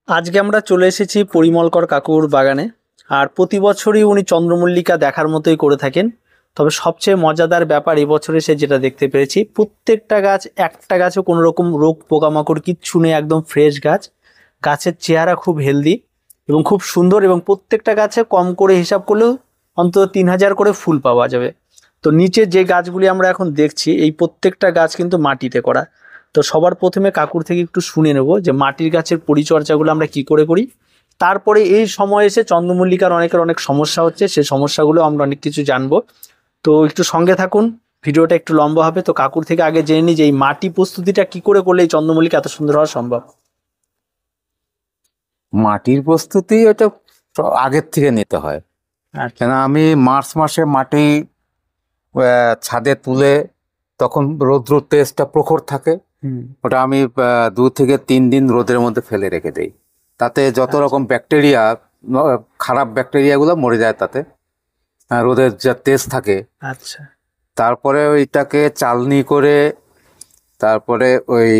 আজকে আমরা চলে এসেছি পরিমলকর কাকুর বাগানে। আর প্রতি বছরই উনি চন্দ্রমল্লিকা দেখার মতোই করে থাকেন। তবে সবচেয়ে মজাদার ব্যাপার এবছর এসে যেটা দেখতে পেরেছি, প্রত্যেকটা গাছ, একটা গাছে কোনো রকম রোগ পোকামাকড় কিচ্ছু নেই, একদম ফ্রেশ গাছ। গাছের চেহারা খুব হেলদি এবং খুব সুন্দর, এবং প্রত্যেকটা গাছে কম করে হিসাব করলেও অন্তত 3000 করে ফুল পাওয়া যাবে। তো নিচে যে গাছগুলি আমরা এখন দেখছি, এই প্রত্যেকটা গাছ কিন্তু মাটিতে করা। তো সবার প্রথমে কাকুর থেকে একটু শুনে নেব যে মাটির গাছের পরিচর্যাগুলো আমরা কি করে করি। তারপরে এই সময় এসে চন্দ্রমল্লিকার অনেক সমস্যা হচ্ছে, সেই সমস্যাগুলো আমরা অনেক কিছু জানবো। তো একটু সঙ্গে থাকুন, ভিডিওটা একটু লম্বা হবে। তো কাকুর থেকে আগে জেনে নিই যে এই মাটি প্রস্তুতিটা কি করে করলে এই চন্দ্রমল্লিকা এত সুন্দর হওয়া সম্ভব। মাটির প্রস্তুতি ওটা আগের থেকে নিতে হয়। কেন আমি মার্চ মাসে মাটি ছাদে তুলে, তখন রৌদ্র তেজটা প্রখর থাকে, ওটা আমি 2 থেকে 3 দিন রোদের মধ্যে ফেলে রেখে দেই। তাতে যত রকম ব্যাকটেরিয়া, খারাপ ব্যাকটেরিয়াগুলো মরে যায় তাতে, রোদের যা তেজ থাকে। আচ্ছা। তারপরে ওইটাকে চালনি করে, তারপরে ওই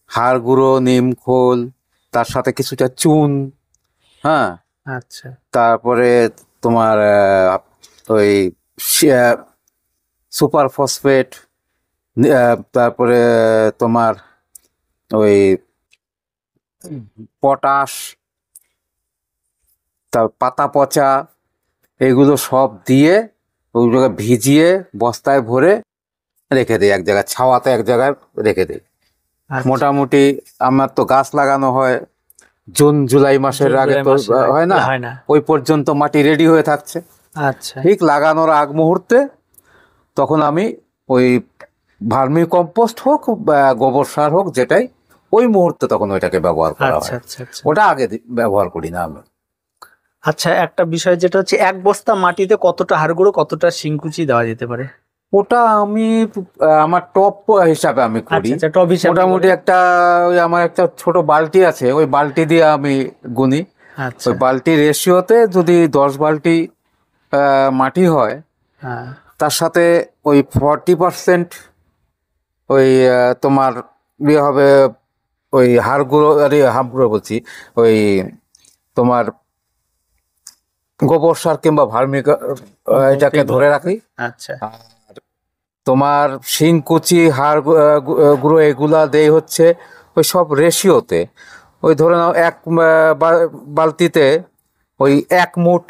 হাড় গুঁড়ো, নিম খোল, তার সাথে কিছুটা চুন, হ্যাঁ, আচ্ছা, তারপরে তোমার ওই সুপার ফসফেট, তারপরে তোমার ওই পটাশ, তার পাতা পচা, এগুলো সব দিয়ে ওইগুলোকে ভিজিয়ে বস্তায় ভরে রেখে দিই এক জায়গায়, ছাওয়াতে এক জায়গায় রেখে দিই। মোটামুটি আমার তো গাছ লাগানো হয় জুন জুলাই মাসের আগে, তো হয় না, ওই পর্যন্ত মাটি রেডি হয়ে থাকছে। আচ্ছা, ঠিক লাগানোর আগ মুহূর্তে তখন আমি ওই ভার্মি কম্পোস্ট হোক বা গোবর সার হোক, যেটাই, ওই মুহূর্তে তখন ওইটাকে ব্যবহার করা হয়। ওটা আগে ব্যবহার করি না আমি। আচ্ছা, একটা বিষয় যেটা হচ্ছে, এক বস্তা মাটিতে কতটা হাড় গুঁড়ো, কতটা শিংকুচি দেওয়া যেতে পারে? ওটা আমি আমার টপ হিসাবে আমি করি। টপ হিসাবে মোটামুটি একটা আমার একটা ছোট বালতি আছে, ওই বালতি দিয়ে আমি গুনি। ওই বালতির রেশিওতে যদি 10 বালতি মাটি হয়, তার সাথে ওই 40% ওই তোমার ইয়ে হবে, ওই হাড় গুঁড়ো, আরে হাড় গুঁড়ো বলছি, ওই তোমার গোবর সার কিংবা ভার্মি, এটাকে ধরে রাখি। আচ্ছা। আর তোমার শিংকুচি, হাড় গুঁড়ো, এগুলা দেই হচ্ছে ওই সব রেশিওতে। ওই ধরে নাও এক বালতিতে ওই 1 মুঠ,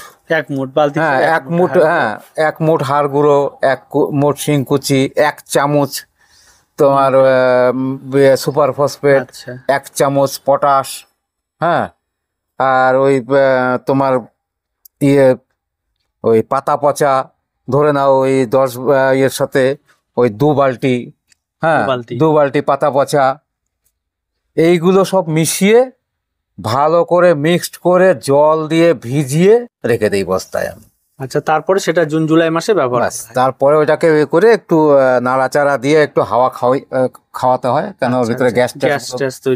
বালতি, হ্যাঁ 1 মুঠ, হ্যাঁ 1 মুঠ হাড় গুঁড়ো, 1 মুঠ শিংকুচি, 1 চামচ তোমার সুপার ফসফেট, 1 চামচ পটাশ, হ্যাঁ, আর ওই তোমার ইয়ে ওই পাতা পচা, ধরে নাও ওই 10 ইয়ের সাথে ওই 2 বালতি, হ্যাঁ 2 বালতি পাতা পচা, এইগুলো সব মিশিয়ে ভালো করে মিক্সড করে জল দিয়ে ভিজিয়ে রেখে দেই বস্তায় আমি। আচ্ছা, তারপরে সেটা জুন জুলাই মাসে ব্যবহার, তারপরে ওইটাকে করে একটু নাড়াচাড়া দিয়ে একটু হাওয়া খাওয়াতে হয়, কেন ভিতরে গ্যাস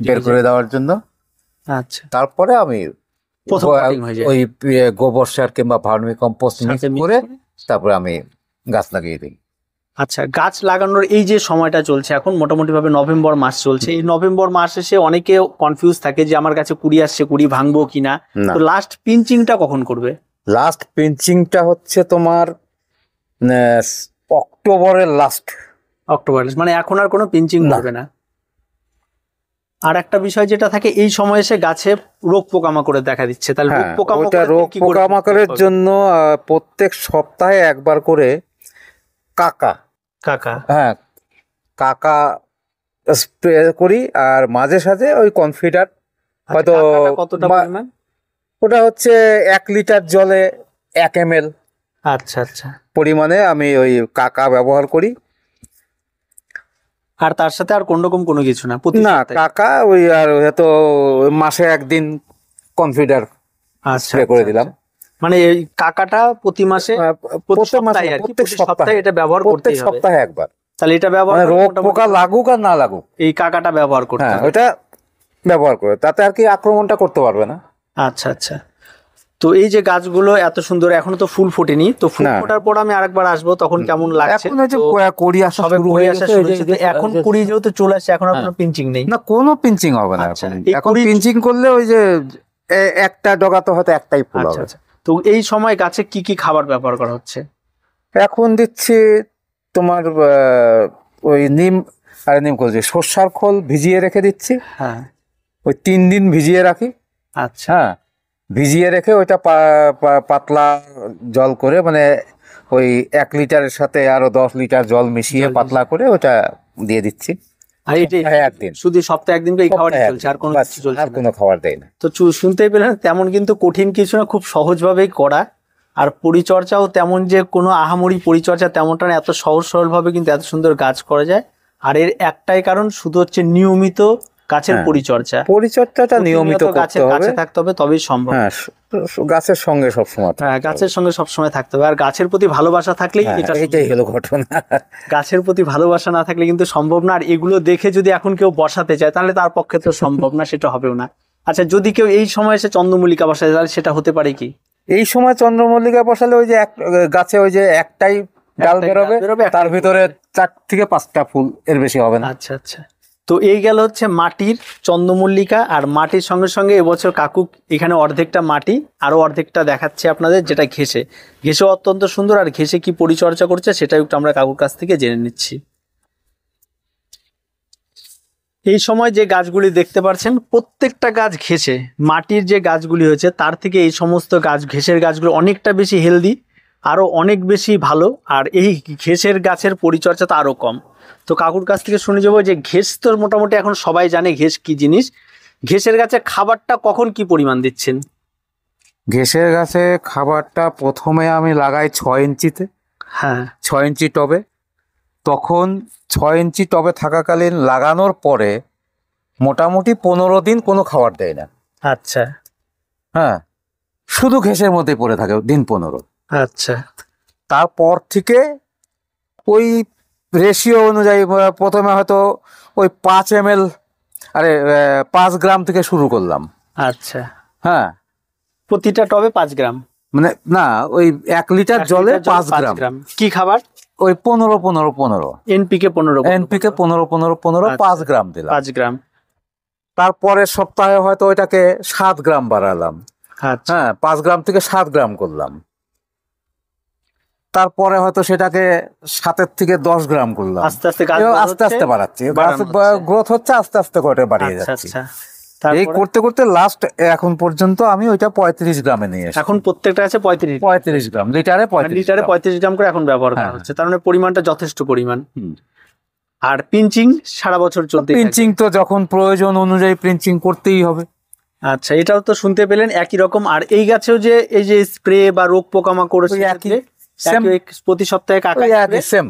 বের করে দেওয়ার জন্য। আচ্ছা, তারপরে আমি ওই গোবর সার কিংবা ভার্মি কম্পোস্ট মিক্স করে তারপরে আমি গাছ লাগিয়ে দিই। আচ্ছা, গাছ লাগানোর এই যে সময়টা চলছে এখন, মোটামুটি ভাবে নভেম্বর মাস চলছে। এই নভেম্বর মাস এসে অনেকে কনফিউজ থাকে যে আমার কাছে কুড়ি আসছে, কুড়ি ভাঙবো কিনা। তো লাস্ট পিঞ্চিংটা কখন করবে? লাস্ট পিঞ্চিংটা হচ্ছে তোমার অক্টোবরের লাস্ট। মানে এখন আর কোনো পিঞ্চিং করবে না। আর একটা বিষয় যেটা থাকে, এই সময় এসে গাছে রোগ পোকামাকড়ে দেখা দিচ্ছে, তাহলে রোগ পোকামাকড়ের জন্য প্রত্যেক সপ্তাহে একবার করে কাকা, হ্যাঁ কাকা স্প্রে করি। আর মাঝে সাঝে ওই কনফিডার, হয়তো ওটা হচ্ছে 1 লিটার জলে 1 ml পরিমাণে আমি ওই কাকা ব্যবহার করি। আর তার সাথে আর কোন রকম কোনো কিছু না? কাকা ওই, আর হয়তো মাসে 1 দিন কনফিডার স্প্রে করে দিলাম। মানে এই কাকাটা প্রতি মাসে, প্রত্যেক সপ্তাহে এটা ব্যবহার করতে হবে, সপ্তাহে একবার। তাহলে এটা ব্যবহার, রোগ পোকা লাগুক আর না লাগুক, এই কাকাটা ব্যবহার করতে হবে। ওটা ব্যবহার করে, তাতে আর কি আক্রমণটা করতে পারবে না। আচ্ছা, তো এই যে গাছগুলো এত সুন্দর, এখনো তো ফুল ফোটেনি, তো ফুল না। ফোটার পর আমি আরেকবার আসবো, তখন কেমন লাগছে? এখন ওই যে তো কড়ি আসা সবে শুরু কুড়ি হয়ে আসা গেছে, শুরু এই যে- হয়েছে, তো এখন কুড়ি যেহেতু চলে আসছে, এখন আর হ্যাঁ। কোনো পিঞ্চিং নেই। না, কোনো পিঞ্চিং হবে না আচ্ছা, এখন। এই এখন কুড়ি- পিঞ্চিং করলে ওই যে একটা ডগাতে হয়তো একটাই ফুল আচ্ছা হবে। আচ্ছা। তো এই সময় গাছে কি কি খাবার ব্যবহার করা হচ্ছে? এখন দিচ্ছি তোমার ওই নিম করছি, সর্ষার খোল ভিজিয়ে রেখে দিচ্ছি, হ্যাঁ। ওই 3 দিন ভিজিয়ে রাখি। আচ্ছা। হ্যাঁ, ভিজিয়ে রেখে ওইটা পাতলা জল করে, মানে ওই 1 লিটারের সাথে আরো 10 লিটার জল মিশিয়ে জল পাতলা করে ওটা দিয়ে দিচ্ছি। আর এটাই সপ্তাহে একদিন। শুধু সপ্তাহে একদিন করে এই খাবারই সপ্তাহে চলছে, আর একদিন। কোনো বাস, কিছু চলছে আর না? কোনো খাবার দেয় না। তো শুনতেই পেলেন, তেমন কিন্তু কঠিন কিছু না, খুব সহজভাবেই করা। আর পরিচর্যাও তেমন যে কোনো আহামরি পরিচর্যা তেমনটা না, এত সহজ সরলভাবে কিন্তু এত সুন্দর গাছ করা যায়। আর এর একটাই কারণ, শুধু হচ্ছে নিয়মিত গাছের হ্যাঁ, পরিচর্যা। পরিচর্যাটা নিয়মিত প্রতিনিয়ত করতে গাছের হবে। কাছে থাকতে হবে, তবেই সম্ভব। হ্যাঁ, গাছের সঙ্গে সবসময় থাকতে হ্যাঁ, হবে। গাছের সঙ্গে সবসময় থাকতে হবে। আর গাছের প্রতি ভালোবাসা থাকলেই হ্যাঁ, এটা এইটাই সম্ভব। হলো ঘটনা। গাছের প্রতি ভালোবাসা না থাকলে কিন্তু সম্ভব না। আর এগুলো দেখে যদি এখন কেউ বসাতে চায়, তাহলে তার পক্ষে তো সম্ভব না, সেটা হবেও না। আচ্ছা, যদি কেউ এই সময় এসে চন্দ্রমল্লিকা বসায়, তাহলে সেটা হতে পারে কি? এই সময় চন্দ্রমল্লিকা বসালে ওই যে গাছে ওই যে একটাই ডাল একটাই বেরোবে, ডাল বেরোবে, তার একটাই ভিতরে 4 থেকে 5টা ফুল, এর বেশি হবে না। আচ্ছা আচ্ছা। তো এই গেল হচ্ছে মাটির চন্দ্রমল্লিকা। আর মাটির সঙ্গে সঙ্গে এবছর কাকু এখানে অর্ধেকটা মাটি, আরো অর্ধেকটা দেখাচ্ছে আপনাদের, যেটা ঘেসে। ঘেসে অত্যন্ত সুন্দর। আর ঘেসে কি পরিচর্যা করছে সেটাই একটু আমরা কাকুর কাছ থেকে জেনে নিচ্ছি। এই সময় যে গাছগুলি দেখতে পাচ্ছেন, প্রত্যেকটা গাছ ঘেসে। মাটির যে গাছগুলি হয়েছে তার থেকে এই সমস্ত গাছ, ঘেসের গাছগুলো অনেকটা বেশি হেলদি, আরো অনেক বেশি ভালো। আর এই ঘেসের গাছের পরিচর্যা তো আরো কম। তো কাকুর কাছ থেকে শুনে যাবো যে ঘেস তো মোটামুটি এখন সবাই জানে ঘেস কি জিনিস। ঘেসের গাছে খাবারটা কখন কি পরিমাণ দিচ্ছেন? ঘেঁষের গাছে খাবারটা প্রথমে আমি লাগাই 6 ইঞ্চিতে, হ্যাঁ। 6 ইঞ্চি টবে। তখন 6 ইঞ্চি টবে থাকাকালীন লাগানোর পরে মোটামুটি 15 দিন কোনো খাবার দেয় না। আচ্ছা হ্যাঁ, শুধু ঘেঁষের মধ্যে পড়ে থাকে দিন 15। আচ্ছা। তারপর থেকে ওই রেশিও অনুযায়ী প্রথমে হয়তো ওই 5 ml, 5 গ্রাম থেকে শুরু করলাম। আচ্ছা, হ্যাঁ, প্রতিটা টবে 5 গ্রাম? মানে না, ওই 1 লিটার 1 জলে লিটার জলে 5 5 গ্রাম। কি খাবার? ওই 15-15-15 এনপিকে 15 এনপিকে 15-15-15 আচ্ছা। 5 গ্রাম দিলাম। 5 গ্রাম। তারপরের সপ্তাহে হয়তো ওইটাকে 7 গ্রাম বাড়ালাম। আচ্ছা। হ্যাঁ, 5 গ্রাম থেকে 7 গ্রাম করলাম। তারপরে হয়তো সেটাকে 7 থেকে 10 গ্রাম করলাম। আস্তে আস্তে গাছ এবার বড় আস্তে হচ্ছে, আস্তে বাড়াচ্ছি, বাড়ানো হচ্ছে। গ্রোথ হচ্ছে, আস্তে আস্তে করে বাড়িয়ে আচ্ছা যাচ্ছি। আচ্ছা। এই তারপরে করতে করতে লাস্ট এখন পর্যন্ত আমি ওইটা 35 গ্রামে নিয়ে এসেছি। এখন প্রত্যেকটা আছে 35 35 গ্রাম, লিটারে 35 লিটারে গ্রাম। 35 গ্রাম করে এখন ব্যবহার করা হ্যাঁ। হচ্ছে। তার মানে পরিমাণটা যথেষ্ট পরিমাণ। হুম। আর পিঞ্চিং সারা বছর চলতেই থাকে। পিঞ্চিং তো যখন প্রয়োজন অনুযায়ী পিঞ্চিং করতেই হবে। আচ্ছা, এটাও তো শুনতে পেলেন একই রকম। আর এই গাছেও যে এই যে স্প্রে বা রোগ পোকামাকড়, ওই একই, same। প্রতি সপ্তাহে কাকা ওই একই spray, সেম।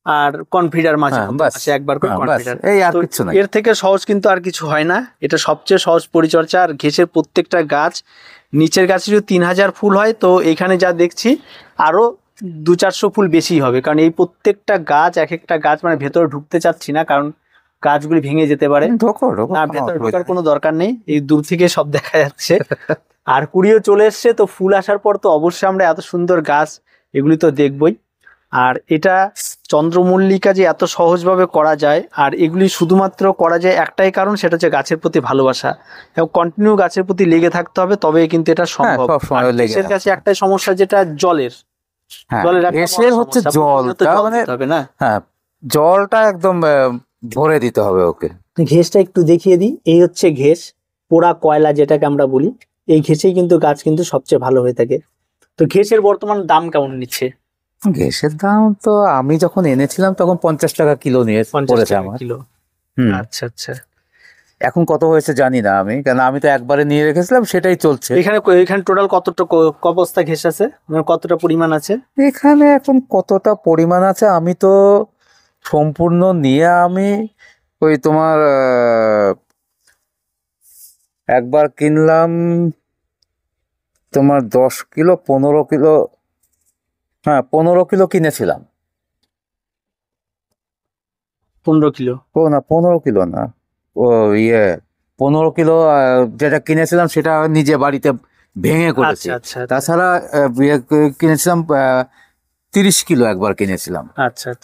আর কনফিডার মাঝে হ্যাঁ, মধ্যে বাস। মাসে একবার করে হ্যাঁ, বাস। কনফিডার। এই আর তো কিচ্ছু নাই। এর থেকে সহজ কিন্তু আর কিছু হয় না। এটা সবচেয়ে সহজ পরিচর্যা। আর ঘেসের প্রত্যেকটা গাছ, নিচের গাছে যদি 3000 ফুল হয়, তো এখানে যা দেখছি আরো 200-400 ফুল বেশি হবে। কারণ এই প্রত্যেকটা গাছ, এক একটা গাছ, মানে ভেতরে ঢুকতে চাচ্ছি না, কারণ গাছগুলি ভেঙে যেতে পারে। ঢোকো ঢোকো, না, কোনো ভেতরে অসুবিধা ঢোকার নেই। কোনো দরকার নেই, এই দূর থেকে সব দেখা যাচ্ছে। আর কুড়িও চলে এসছে, তো ফুল আসার পর তো অবশ্যই আমরা এত সুন্দর গাছ এগুলি তো দেখবই। আর এটা চন্দ্রমল্লিকা যে এত সহজভাবে করা যায়, আর এগুলি শুধুমাত্র করা যায় একটাই কারণ, সেটা হচ্ছে গাছের প্রতি ভালোবাসা এবং কন্টিনিউ গাছের প্রতি লেগে থাকতে হবে, তবে কিন্তু এটা সম্ভব। সব সময় আর লেগে দেশের কাছে থাকতে একটাই সমস্যা, যেটা জলের। হ্যাঁ, জলের একটা এসের বড় হচ্ছে সমস্যা, প্রতিনিয়ত জলটা, জল মানে দিতে হবে না? হ্যাঁ, জলটা একদম ভরে দিতে হবে ওকে। ঘেসটা একটু দেখিয়ে দিই। এই হচ্ছে ঘেস, পোড়া কয়লা যেটাকে আমরা বলি। এই ঘেসেই কিন্তু গাছ কিন্তু সবচেয়ে ভালো হয়ে থাকে। তো ঘেসের বর্তমান দাম কেমন নিচ্ছে? গ্যাসের দাম তো আমি যখন এনেছিলাম তখন 50 টাকা কিলো নিয়ে 50 পড়েছে টাকা আমার। কিলো? হুম। আচ্ছা আচ্ছা। এখন কত হয়েছে জানি না আমি, কেন আমি তো একবারে নিয়ে রেখেছিলাম, সেটাই চলছে। এখানে টোটাল কতটা ক বস্তা ঘেস আছে, মানে কতটা পরিমাণ আছে? এখানে এখন কতটা পরিমাণ আছে আমি তো সম্পূর্ণ নিয়ে আমি ওই তোমার একবার কিনলাম তোমার 10 কিলো 15 কিলো, হ্যাঁ 15 কিলো কিনেছিলাম। 15 কিলো? ও না, 15 কিলো না, ও ইয়ে 15 কিলো যেটা কিনেছিলাম সেটা নিজে বাড়িতে ভেঙে করেছি। আচ্ছা। তাছাড়া কিনেছিলাম 30 কিলো একবার কিনেছিলাম। আচ্ছা।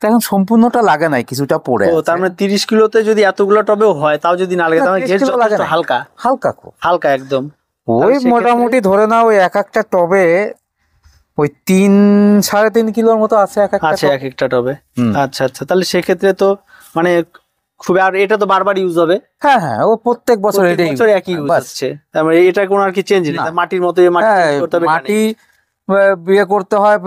তা এখন সম্পূর্ণটা লাগে নাই, কিছুটা পড়ে ও আছে। তার মানে 30 কিলোতে যদি এতগুলো টবেও হয় তাও যদি না লাগে, তার মানে 30 ঘের কিলো লাগে যথেষ্ট না। হালকা হালকা খুব, হালকা একদম। ওই তাহলে সেক্ষেত্রে- মোটামুটি ধরে নাও ওই এক একটা টবে ওই 3-3.5 কিলোর মতো আছে এক একটা আছে টবে। এক একটা টবে। হুম। আচ্ছা, তাহলে সেক্ষেত্রে তো মানে খুব, আর এটা তো বারবার ইউজ হবে, হ্যাঁ ও প্রত্যেক বছর প্রত্যেক এটাই বছর একই ইউজ বাস। হচ্ছে, তার মানে এটা কোনো আর কি চেঞ্জ নেই, না। তার মাটির মতো মাটি হ্যাঁ, change করতে হবে এটা নেই। মাটি বিয়ে করতে হয়,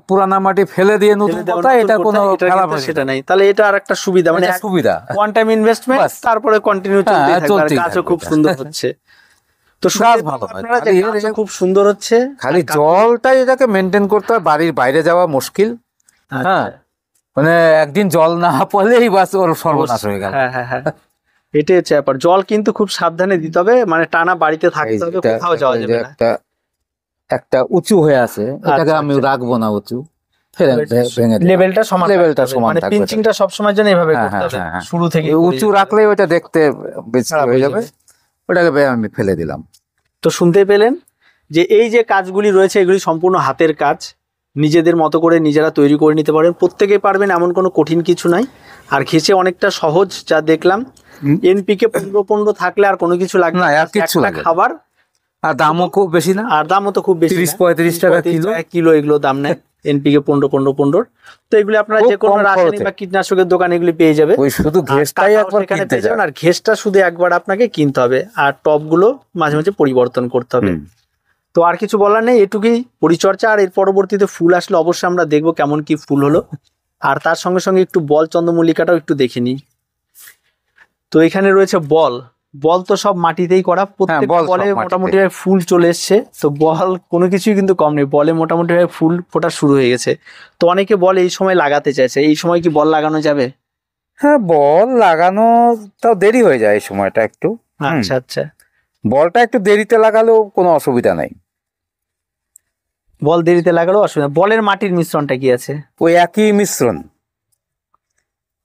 পুরানা মাটি ফেলে দিয়ে নতুন ফেলে দেওয়া, কথা, নতুন এটা করতে কোনো হয়, এটার খেলা ক্ষেত্রে সেটা নাই, তাহলে এটা আর একটা সুবিধা, মানে সুবিধা। ওয়ান টাইম ইনভেস্টমেন্ট, বাস। তারপরে কন্টিনিউ হ্যাঁ, চলতেই থাকবে, আর চলতেই গাছও থাকবে খুব এটা। সুন্দর হচ্ছে। তো গাছ শুনতে ভালো পেলাম হয়। আপনারা যে খালি গাছও খুব সুন্দর হচ্ছে, খালি আর জলটাই এটাকে মেনটেন করতে হয়, বাড়ির বাইরে যাওয়া মুশকিল। আচ্ছা, হ্যাঁ, মানে একদিন জল না পড়লেই বাস ওর সর্বনাশ হয়ে গেল। হ্যাঁ, এটাই হচ্ছে ব্যাপার। জল কিন্তু খুব সাবধানে দিতে হবে, মানে টানা বাড়িতে এই থাকতে হবে, যেটা- কোথাও যাওয়া এই যাবে যে না। একটা উঁচু হয়ে আছে, এটাকে আমি রাখবো না উঁচু, ভেঙে দিলাম। লেভেলটা সমান, লেভেলটা সমান মানে থাকবে। পিঞ্চিংটা সব সময় জন্য এভাবে হ্যাঁ, করতে হবে, হ্যাঁ, হ্যাঁ। শুরু থেকে এই উঁচু রাখলে ওটা দেখতে বেশি খারাপ হয়ে হয়ে যাবে, যাবে। ওটাকে আমি ফেলে দিলাম। তো শুনতে পেলেন যে এই যে কাজগুলি রয়েছে এগুলি সম্পূর্ণ হাতের কাজ, নিজেদের মতো করে নিজেরা তৈরি করে নিতে পারেন, প্রত্যেকেই পারবেন, এমন কোনো কঠিন কিছু নাই। আর ঘেঁষে অনেকটা সহজ, যা দেখলাম। এনপিকে 15 থাকলে আর কোনো কিছু লাগবে না, আর কিচ্ছু একটা লাগে না। খাবার, আর দামও খুব বেশি না, আর দামও তো খুব বেশি 30-35 টাকা কিলো। কিলো এগুলো দাম নেয় এনপিকে 15 তো এগুলি আপনারা খুব যে কোনো কম রাসায়নিক খরচে। বা কীটনাশকের দোকানে এগুলি পেয়ে যাবে। ওই শুধু আর ঘেসটাই টাকাও একবার সেখানে কিনতে পেয়ে যাবেন, যায়। আর ঘেসটা শুধু একবার আপনাকে কিনতে হবে, আর টবগুলো মাঝে মাঝে পরিবর্তন করতে হবে। তো আর কিছু বলার নেই, এটুকুই পরিচর্যা। আর এর পরবর্তীতে ফুল আসলে অবশ্যই আমরা দেখবো কেমন কি ফুল হলো, আর তার সঙ্গে সঙ্গে একটু বল চন্দ্রমল্লিকাটাও একটু দেখে নিই। তো এখানে রয়েছে বল তো সব মাটিতেই করা, প্রত্যেক বল সব বলে মাটিতে। মোটামুটি ফুল চলে এসছে। তো বল কোনো কিছুই কিন্তু কম নেই, বলে মোটামুটি ফুল ফোটা শুরু হয়ে গেছে। তো অনেকে বল এই সময় লাগাতে চাইছে, এই সময় কি বল লাগানো যাবে? হ্যাঁ, বল লাগানো তাও দেরি হয়ে যায় এই সময়টা একটু। আচ্ছা, বলটা একটু দেরিতে লাগালেও কোনো অসুবিধা নাই। বল দেরিতে লাগালেও অসুবিধা। বলের মাটির মিশ্রণটা কি আছে? ওই একই মিশ্রণ,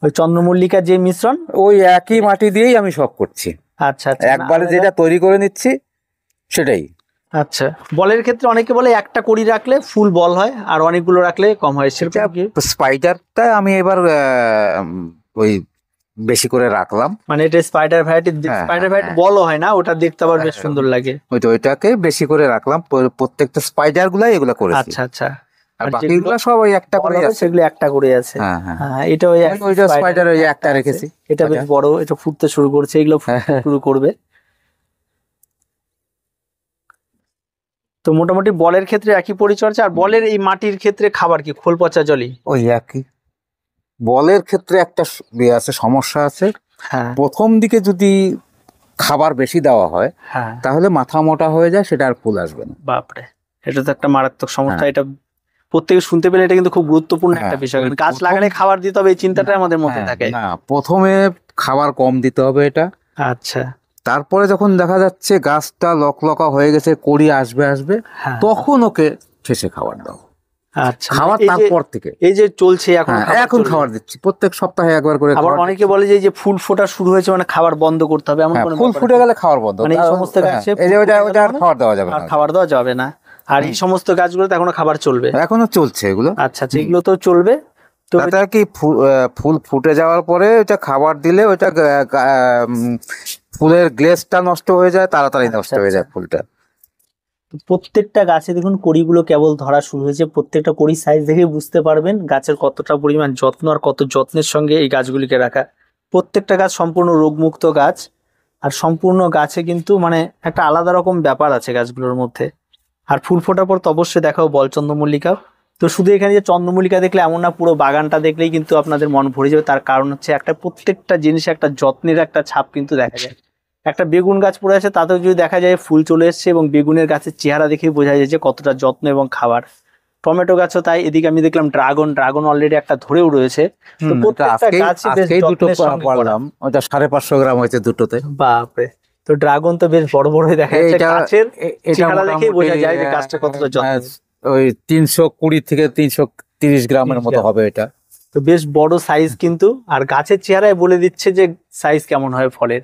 ওই চন্দ্রমল্লিকার যে মিশ্রণ, ওই একই মাটি দিয়েই আমি সব করছি। আচ্ছা, একবারে যেটা তৈরি করে নিচ্ছি সেটাই। আচ্ছা, বলের ক্ষেত্রে অনেকে বলে একটা কড়ি রাখলে ফুল বল হয়, আর অনেকগুলো রাখলে কম হয়, সেরকম কি? স্পাইডারটা আমি এবার ওই বেশি করে রাখলাম, মানে এটা স্পাইডার ভ্যারাইটি, হ্যাঁ, স্পাইডার ভ্যারাইটি হ্যাঁ। বলও হয় না, ওটা দেখতে আবার বেশ সুন্দর লাগে। ওইটাকে বেশি করে রাখলাম, প্রত্যেকটা স্পাইডার গুলাই এগুলো করেছি। আচ্ছা, আর আর বাকিগুলো সব ওই একটা করে আছে। সেগুলো একটা করে আছে। হ্যাঁ। হ্যাঁ, এটা ওই ওইটা স্পাইডার ওই একটা রেখেছি। এটা বেশ বড়, এটা ফুটতে শুরু করছে, এগুলো ফুটতে শুরু করবে। তো মোটামুটি বলের ক্ষেত্রে একই পরিচর্যা। আর বলের এই মাটির ক্ষেত্রে খাবার কি খোল পচা জলই? ওই একই। বলের ক্ষেত্রে একটা আছে, সমস্যা আছে। হ্যাঁ, প্রথম দিকে যদি খাবার বেশি দেওয়া হয় হ্যাঁ, তাহলে মাথা মোটা হয়ে যায়, সেটা আর ফুল আসবে না। বাপরে, এটা তো একটা মারাত্মক সমস্যা। হ্যাঁ। এটা প্রত্যেকে শুনতে পেলে এটা কিন্তু খুব গুরুত্বপূর্ণ একটা হ্যাঁ, বিষয়। ওই গাছ প্রথম- লাগালে খাবার দিতে হবে, এই চিন্তাটা আমাদের মধ্যে হ্যাঁ, থাকে। না, প্রথমে খাবার কম দিতে হবে এটা। আচ্ছা, তারপরে যখন দেখা যাচ্ছে গাছটা লকলকা হয়ে গেছে, কড়ি আসবে, হ্যাঁ, তখন ওকে শেষে খাবার দাও। আচ্ছা, খাবার এই যে- তারপর থেকে। এই যে চলছে এখন, হ্যাঁ, এখন খাবার দিচ্ছি, প্রত্যেক সপ্তাহে একবার করে আবার খাবার অনেকে বলে যে এই যে ফুল ফোটা শুরু হয়েছে মানে খাবার বন্ধ করতে হবে, এমন হ্যাঁ, কোনো ফুল ব্যাপার ফুটে আছে? গেলে খাবার বন্ধ। মানে এই সমস্ত হ্যাঁ, গাছে এই যে ফুল ওটা ফুটে ওটা আর গেলে খাবার দেওয়া যাবে আর না। খাবার দেওয়া যাবে না। আর এই সমস্ত গাছগুলোতে এখনো খাবার চলবে? এখনো চলছে এগুলো। আচ্ছা, এগুলো তো চলবে। তো তাতে আর কি ফুল ফুটে যাওয়ার পরে ওটা খাবার দিলে ওটা ফুলের গ্লেজটা নষ্ট হয়ে যায়, তাড়াতাড়ি নষ্ট হয়ে যায় ফুলটা। প্রত্যেকটা গাছে দেখুন কড়িগুলো কেবল ধরা শুরু হয়েছে, প্রত্যেকটা কড়ি সাইজ দেখে বুঝতে পারবেন গাছের কতটা পরিমাণ যত্ন, আর কত যত্নের সঙ্গে এই গাছগুলিকে রাখা। প্রত্যেকটা গাছ সম্পূর্ণ রোগমুক্ত গাছ, আর সম্পূর্ণ গাছে কিন্তু মানে একটা আলাদা রকম ব্যাপার আছে গাছগুলোর মধ্যে। আর ফুল ফোটার পর তো অবশ্যই দেখাও বল চন্দ্রমল্লিকা। তো শুধু এখানে যে চন্দ্রমল্লিকা দেখলে এমন না, পুরো বাগানটা দেখলেই কিন্তু আপনাদের মন ভরে যাবে। তার কারণ হচ্ছে একটা প্রত্যেকটা জিনিসে একটা যত্নের একটা ছাপ কিন্তু দেখা যায়। একটা বেগুন গাছ পড়ে আছে, তাতেও যদি দেখা যায় ফুল চলে এসছে, এবং বেগুনের গাছের চেহারা দেখেই বোঝা যায় যে কতটা যত্ন এবং খাবার। টমেটো গাছও তাই, এদিকে আমি দেখলাম ড্রাগন অলরেডি একটা ধরেও রয়েছে। তো প্রত্যেকটা গাছে বেশ দুটো যত্নের সঙ্গে করা। পারলাম, ওটা 550 গ্রাম হয়েছে দুটোতে। বাপরে, তো ড্রাগন তো বেশ বড় বড় দেখা যাচ্ছে। গাছের এটা চেহারা দেখেই বোঝা যায় যে মোটামুটি, গাছটা কতটা যত্ন। ওই 320 থেকে 330 গ্রামের মতো হবে এটা। তো বেশ বড় সাইজ কিন্তু, আর গাছের চেহারায় বলে দিচ্ছে যে সাইজ কেমন হয় ফলের।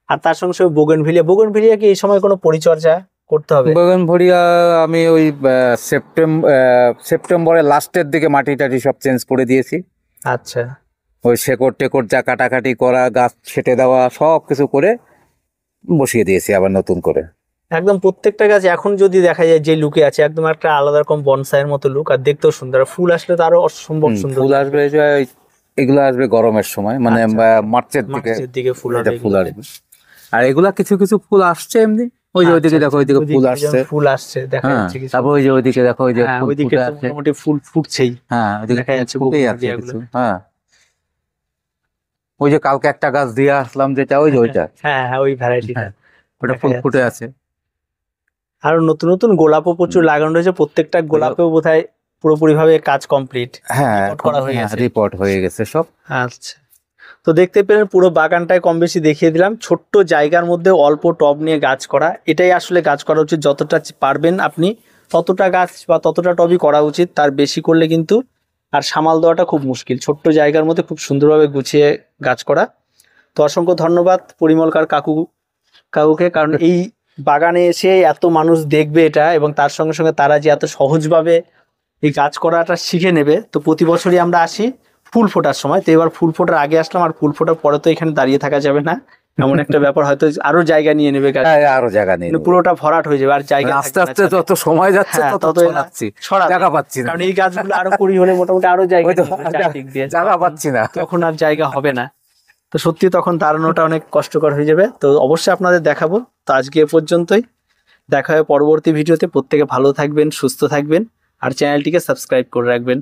আর তার সঙ্গে সঙ্গে বোগেনভিলিয়া কি এই সময় কোনো পরিচর্যা করতে হবে? বগনভরিয়া আমি ওই সেপ্টেম্বরের লাস্টের দিকে মাটি টাটি সব চেঞ্জ করে দিয়েছি। আচ্ছা, ওই শেকড় টেকড় যা কাটাকাটি করা, গাছ ছেটে দেওয়া, সব কিছু করে বসিয়ে দিয়েছি আবার নতুন করে। একদম প্রত্যেকটা গাছ এখন যদি দেখা যায় যে লুকে আছে, একদম একটা আলাদা রকম বনসাইয়ের মতো লুক, আর দেখতেও সুন্দর। ফুল আসলে তো আরো অসম্ভব সুন্দর। ফুল আসবে এই যে এগুলো আসবে গরমের সময়, মানে মার্চের দিকে ফুল এটা হবে। ফুল আসবে। আর এগুলা কিছু কিছু ফুল আসছে এমনি, ওই যে ওইদিকে দেখো, ওইদিকে ফুল আসছে। ফুল আসছে দেখা হ্যাঁ, যাচ্ছে কিছু। তারপর ওই যে ওইদিকে দেখো, ওই যে হ্যাঁ, ফুল ওইদিকে ফুটে তো আছে। মোটামুটি ফুল ফুটছেই। হ্যাঁ, ওইদিকে দেখা যাচ্ছে ফুটেই আছে বকুলতলাগুলো। কিছু। হ্যাঁ, ওই যে কালকে একটা গাছ দিয়ে আসলাম যেটা, ওই যে ওইটা। হ্যাঁ হ্যাঁ, ওই ভ্যারাইটিটা হ্যাঁ, ওটা ফুল ফুটে আছে। আরো নতুন নতুন গোলাপও প্রচুর লাগানো রয়েছে, প্রত্যেকটা গোলাপেও বোধহয় পুরোপুরি ভাবে কাজ কমপ্লিট হ্যাঁ, করা হয়ে গেছে। রিপোর্ট হয়ে গেছে সব। আচ্ছা, তো দেখতে পেলেন পুরো বাগানটায় কম বেশি দেখিয়ে দিলাম। ছোট্ট জায়গার মধ্যে অল্প টব নিয়ে গাছ করা, এটাই আসলে গাছ করা উচিত। যতটা পারবেন আপনি ততটা গাছ বা ততটা টবই করা উচিত, তার বেশি করলে কিন্তু আর সামাল দেওয়াটা খুব মুশকিল। ছোট্ট জায়গার মধ্যে খুব সুন্দরভাবে গুছিয়ে গাছ করা। তো অসংখ্য ধন্যবাদ পরিমলকার কাকুকে, কারণ এই বাগানে এসে এত মানুষ দেখবে এটা, এবং তার সঙ্গে সঙ্গে তারা যে এত সহজভাবে এই গাছ করাটা শিখে নেবে। তো প্রতি বছরই আমরা আসি ফুল ফোটার সময়, তো এবার ফুল ফোটার আগে আসলাম, আর ফুল ফোটার পরে তো এখানে দাঁড়িয়ে থাকা যাবে না, এমন একটা ব্যাপার, হয়তো আরো জায়গা নিয়ে নেবে গাছ, হ্যাঁ, আরো জায়গা নেই, পুরোটা ভরাট হয়ে যাবে আর জায়গা আস্তে আস্তে যত সময় যাচ্ছে হ্যাঁ, তত তত ছড়াচ্ছি, ছড়াবে। জায়গা পাচ্ছি না, কারণ এই গাছগুলো আরো কুড়ি হলে মোটামুটি আরো জায়গা ওই তো, নিয়ে নেবে চারদিক দিয়ে। জায়গা পাচ্ছি না। তখন আর জায়গা হবে না, তো সত্যি তখন দাঁড়ানোটা অনেক কষ্টকর হয়ে যাবে। তো অবশ্যই আপনাদের দেখাবো। তো আজকে এ পর্যন্তই, দেখা হয় পরবর্তী ভিডিওতে। প্রত্যেকে ভালো থাকবেন, সুস্থ থাকবেন, আর চ্যানেলটিকে সাবস্ক্রাইব করে রাখবেন।